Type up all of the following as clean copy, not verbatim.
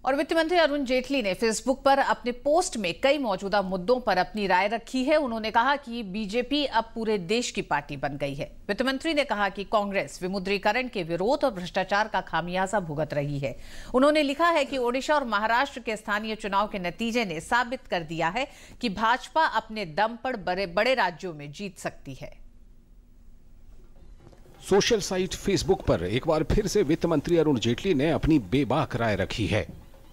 और वित्त मंत्री अरुण जेटली ने फेसबुक पर अपने पोस्ट में कई मौजूदा मुद्दों पर अपनी राय रखी है। उन्होंने कहा कि बीजेपी अब पूरे देश की पार्टी बन गई है। वित्त मंत्री ने कहा कि कांग्रेस विमुद्रीकरण के विरोध और भ्रष्टाचार का खामियाजा भुगत रही है। उन्होंने लिखा है कि ओडिशा और महाराष्ट्र के स्थानीय चुनाव के नतीजे ने साबित कर दिया है कि भाजपा अपने दम पर बड़े राज्यों में जीत सकती है। सोशल साइट फेसबुक पर एक बार फिर से वित्त मंत्री अरुण जेटली ने अपनी बेबाक राय रखी है।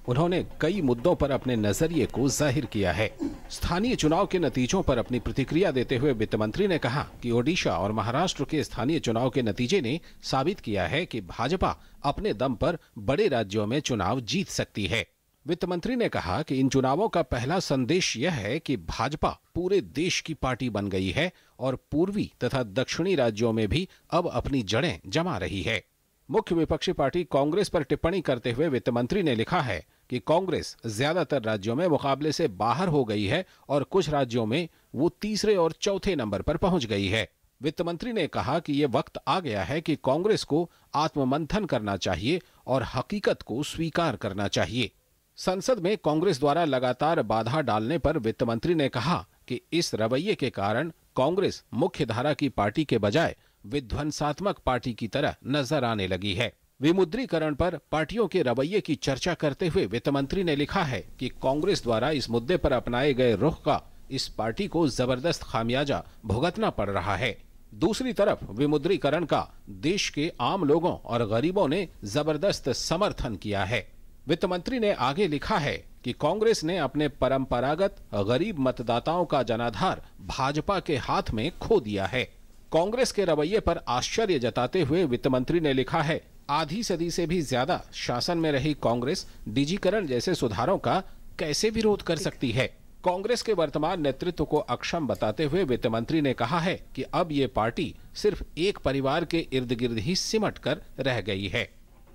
उन्होंने कई मुद्दों पर अपने नजरिए को जाहिर किया है। स्थानीय चुनाव के नतीजों पर अपनी प्रतिक्रिया देते हुए वित्त मंत्री ने कहा कि ओडिशा और महाराष्ट्र के स्थानीय चुनाव के नतीजे ने साबित किया है कि भाजपा अपने दम पर बड़े राज्यों में चुनाव जीत सकती है। वित्त मंत्री ने कहा कि इन चुनावों का पहला संदेश यह है कि भाजपा पूरे देश की पार्टी बन गई है और पूर्वी तथा दक्षिणी राज्यों में भी अब अपनी जड़ें जमा रही है। मुख्य विपक्षी पार्टी कांग्रेस पर टिप्पणी करते हुए वित्त मंत्री ने लिखा है कि कांग्रेस ज्यादातर राज्यों में मुकाबले से बाहर हो गई है और कुछ राज्यों में वो तीसरे और चौथे नंबर पर पहुंच गई है। वित्त मंत्री ने कहा कि ये वक्त आ गया है कि कांग्रेस को आत्ममंथन करना चाहिए और हकीकत को स्वीकार करना चाहिए। संसद में कांग्रेस द्वारा लगातार बाधा डालने पर वित्त मंत्री ने कहा कि इस रवैये के कारण कांग्रेस मुख्य धारा की पार्टी के बजाय विध्वंसात्मक पार्टी की तरह नजर आने लगी है। विमुद्रीकरण पर पार्टियों के रवैये की चर्चा करते हुए वित्त मंत्री ने लिखा है कि कांग्रेस द्वारा इस मुद्दे पर अपनाए गए रुख का इस पार्टी को जबरदस्त खामियाजा भुगतना पड़ रहा है। दूसरी तरफ विमुद्रीकरण का देश के आम लोगों और गरीबों ने जबरदस्त समर्थन किया है। वित्त मंत्री ने आगे लिखा है कि कांग्रेस ने अपने परंपरागत गरीब मतदाताओं का जनाधार भाजपा के हाथ में खो दिया है। कांग्रेस के रवैये पर आश्चर्य जताते हुए वित्त मंत्री ने लिखा है, आधी सदी से भी ज्यादा शासन में रही कांग्रेस डिजिकरण जैसे सुधारों का कैसे विरोध कर सकती है। कांग्रेस के वर्तमान नेतृत्व को अक्षम बताते हुए वित्त मंत्री ने कहा है कि अब ये पार्टी सिर्फ एक परिवार के इर्द गिर्द ही सिमट कर रह गई है।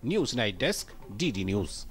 News night desk, DD news.